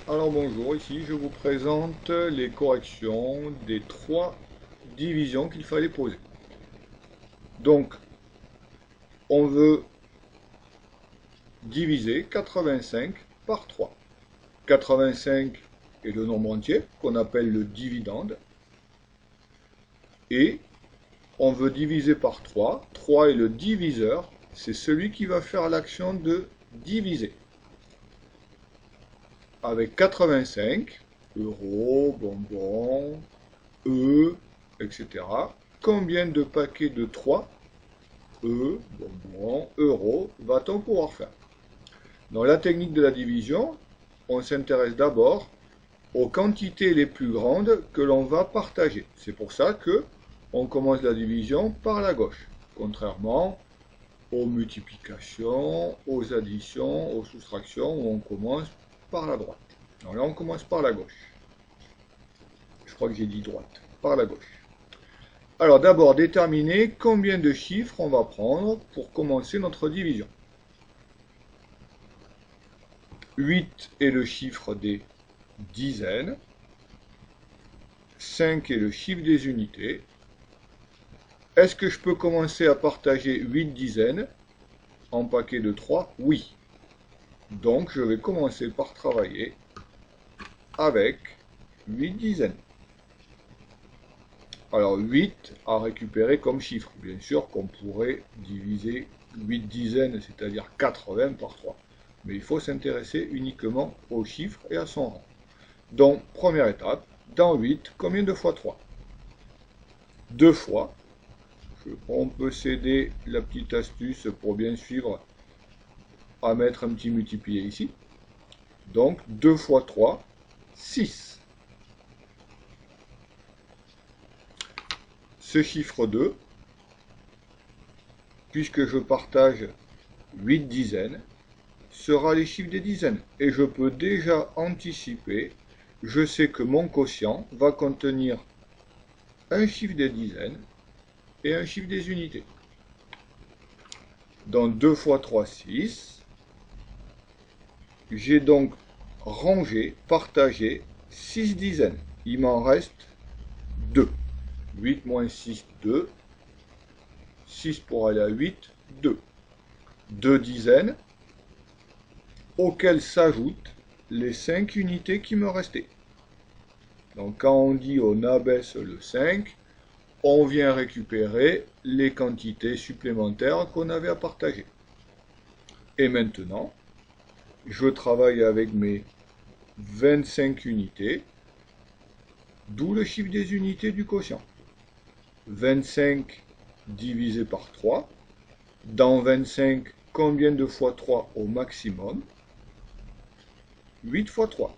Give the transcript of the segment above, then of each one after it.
Alors bonjour, ici je vous présente les corrections des trois divisions qu'il fallait poser. Donc, on veut diviser 85 par 3. 85 est le nombre entier qu'on appelle le dividende. Et on veut diviser par 3. 3 est le diviseur, c'est celui qui va faire l'action de diviser. Avec 85, euros, bonbons, etc. Combien de paquets de 3, bonbons, euros, va-t-on pouvoir faire? Dans la technique de la division, on s'intéresse d'abord aux quantités les plus grandes que l'on va partager. C'est pour ça que on commence la division par la gauche, contrairement aux multiplications, aux additions, aux soustractions, où on commence par la droite. Alors là, on commence par la gauche. Je crois que j'ai dit droite, par la gauche. Alors d'abord, déterminer combien de chiffres on va prendre pour commencer notre division. 8 est le chiffre des dizaines. 5 est le chiffre des unités. Est-ce que je peux commencer à partager 8 dizaines en paquets de 3? Oui. Donc je vais commencer par travailler avec 8 dizaines. Alors 8 à récupérer comme chiffre. Bien sûr qu'on pourrait diviser 8 dizaines, c'est-à-dire 80 par 3. Mais il faut s'intéresser uniquement au chiffre et à son rang. Donc, première étape, dans 8, combien de fois 3? 2 fois. On peut s'aider la petite astuce pour bien suivre à mettre un petit multiplié ici. Donc, 2 fois 3, 6. Ce chiffre 2, puisque je partage 8 dizaines, sera les chiffres des dizaines. Et je peux déjà anticiper, je sais que mon quotient va contenir un chiffre des dizaines et un chiffre des unités. Dans 2 fois 3, 6. J'ai donc rangé, partagé 6 dizaines. Il m'en reste 2. 8 moins 6, 2. 6 pour aller à 8, 2. 2 dizaines auxquelles s'ajoutent les 5 unités qui me restaient. Donc quand on dit on abaisse le 5, on vient récupérer les quantités supplémentaires qu'on avait à partager. Et maintenant, je travaille avec mes 25 unités, d'où le chiffre des unités du quotient. 25 divisé par 3. Dans 25, combien de fois 3 au maximum? 8 fois 3.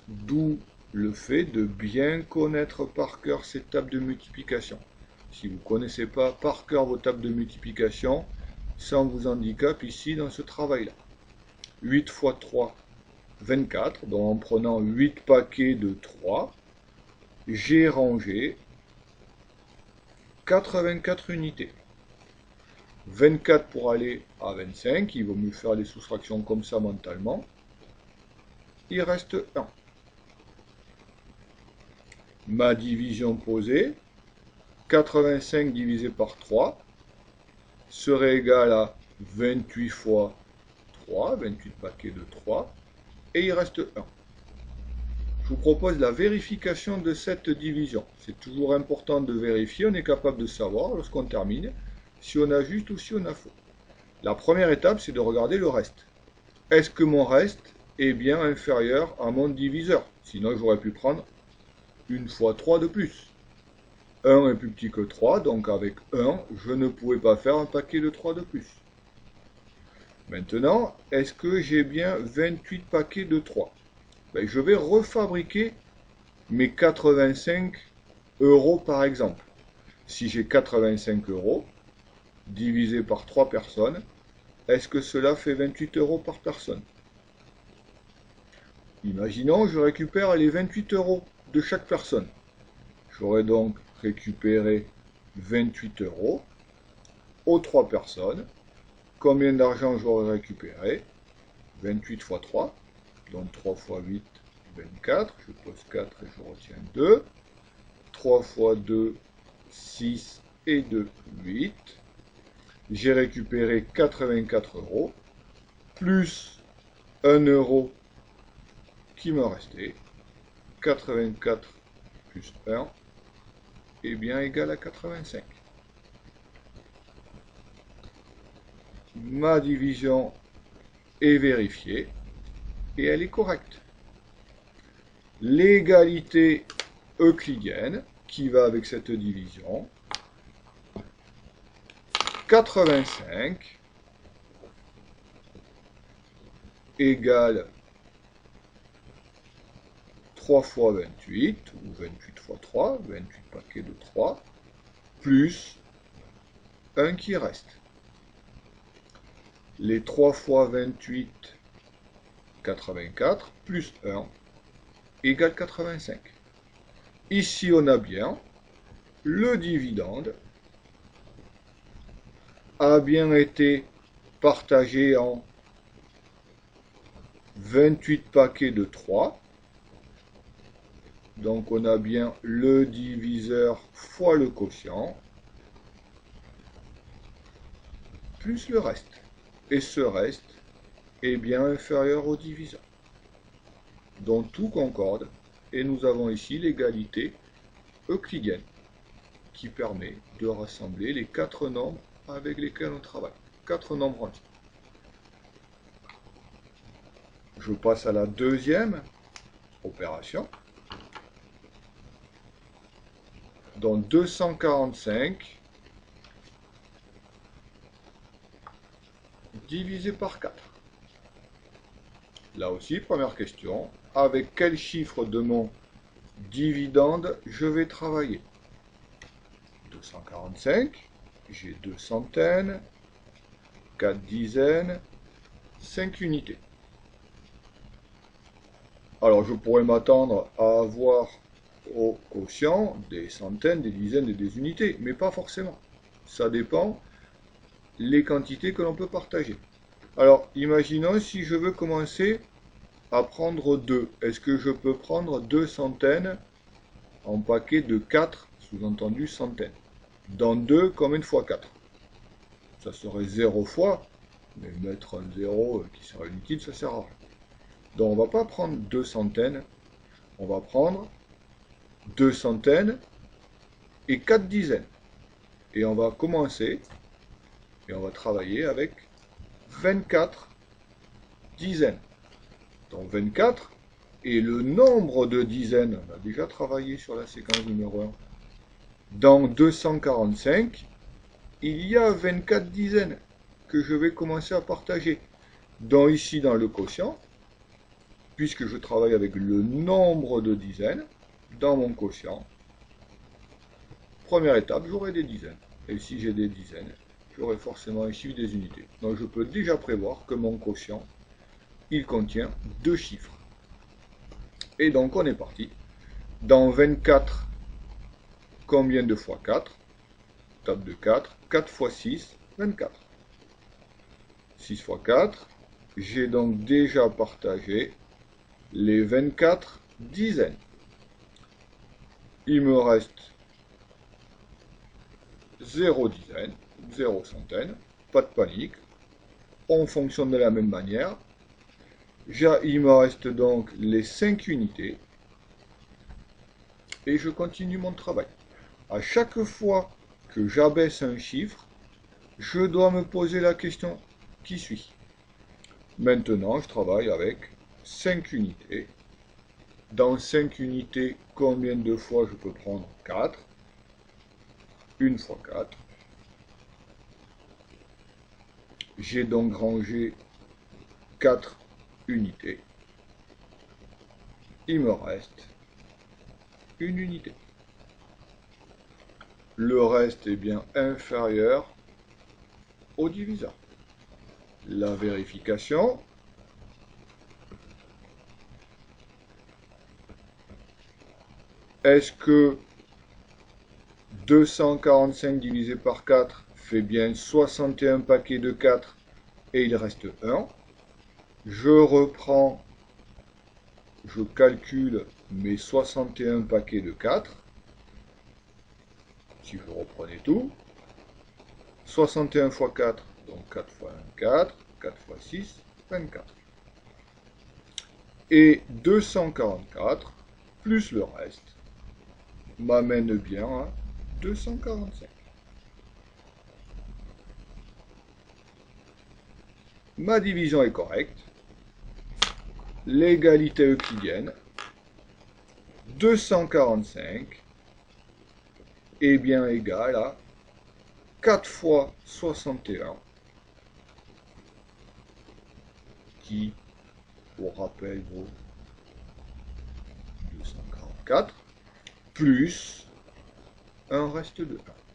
D'où le fait de bien connaître par cœur ces tables de multiplication. Si vous ne connaissez pas par cœur vos tables de multiplication, ça vous handicape ici dans ce travail-là. 8 fois 3, 24. Donc en prenant 8 paquets de 3, j'ai rangé 84 unités. 24 pour aller à 25, il vaut mieux faire les soustractions comme ça mentalement. Il reste 1. Ma division posée, 85 divisé par 3, serait égal à 28 fois 3, 28 paquets de 3, et il reste 1. Je vous propose la vérification de cette division. C'est toujours important de vérifier, on est capable de savoir lorsqu'on termine si on a juste ou si on a faux. La première étape, c'est de regarder le reste. Est-ce que mon reste est bien inférieur à mon diviseur? Sinon, j'aurais pu prendre une fois 3 de plus. 1 est plus petit que 3, donc avec 1, je ne pouvais pas faire un paquet de 3 de plus. Maintenant, est-ce que j'ai bien 28 paquets de 3? Je vais refabriquer mes 85 euros par exemple. Si j'ai 85 euros, divisé par 3 personnes, est-ce que cela fait 28 euros par personne? Imaginons, je récupère les 28 euros de chaque personne. J'aurais donc récupéré 28 euros aux 3 personnes. Combien d'argent j'aurais récupéré? 28 fois 3, donc 3 fois 8, 24, je pose 4 et je retiens 2. 3 fois 2, 6 et 2, 8. J'ai récupéré 84 euros, plus 1 euro qui me restait. 84 plus 1 est bien égal à 85. Ma division est vérifiée et elle est correcte. L'égalité euclidienne qui va avec cette division, 85 égale 3 fois 28, ou 28 fois 3, 28 paquets de 3, plus 1 qui reste. Les 3 fois 28, 84, plus 1, égale 85. Ici, on a bien le dividende a bien été partagé en 28 paquets de 3. Donc on a bien le diviseur fois le quotient, plus le reste. Et ce reste est bien inférieur au diviseur. Donc tout concorde, et nous avons ici l'égalité euclidienne, qui permet de rassembler les 4 nombres avec lesquels on travaille. 4 nombres entiers. Je passe à la deuxième opération. Donc 245 divisé par 4. Là aussi, première question. Avec quel chiffre de mon dividende je vais travailler? 245, j'ai 2 centaines, 4 dizaines, 5 unités. Alors je pourrais m'attendre à avoir au quotient des centaines, des dizaines et des unités, mais pas forcément. Ça dépend les quantités que l'on peut partager. Alors imaginons si je veux commencer à prendre 2. Est-ce que je peux prendre 2 centaines en paquet de 4, sous-entendu centaines? Dans 2, combien de fois 4? Ça serait 0 fois, mais mettre un 0 qui serait inutile, ça sert à rien. Donc on ne va pas prendre 2 centaines, on va prendre 2 centaines et 4 dizaines. Et on va commencer, et on va travailler avec 24 dizaines. Donc 24 est le nombre de dizaines. On a déjà travaillé sur la séquence numéro 1. Dans 245, il y a 24 dizaines que je vais commencer à partager. Donc ici dans le quotient, puisque je travaille avec le nombre de dizaines, dans mon quotient, première étape, j'aurai des dizaines. Et si j'ai des dizaines, j'aurai forcément ici des unités. Donc je peux déjà prévoir que mon quotient, il contient 2 chiffres. Et donc on est parti. Dans 24, combien de fois 4? Table de 4. 4 fois 6, 24. 6 fois 4. J'ai donc déjà partagé les 24 dizaines. Il me reste 0 dizaine, 0 centaine. Pas de panique. On fonctionne de la même manière. Il me reste donc les 5 unités. Et je continue mon travail. À chaque fois que j'abaisse un chiffre, je dois me poser la question qui suit. Maintenant, je travaille avec 5 unités. Dans 5 unités, combien de fois je peux prendre 4? 1 fois 4. J'ai donc rangé 4 unités. Il me reste une unité. Le reste est bien inférieur au diviseur. La vérification. Est-ce que 245 divisé par 4 fait bien 61 paquets de 4 et il reste 1? Je reprends je calcule mes 61 paquets de 4. Si je reprenais tout. 61 fois 4, donc 4 fois 1, 4. 4 fois 6, 24. Et 244, plus le reste, m'amène bien à 245. Ma division est correcte. L'égalité euclidienne, 245 est bien égal à 4 fois 61, qui, pour rappel, vaut 244, plus un reste de 1.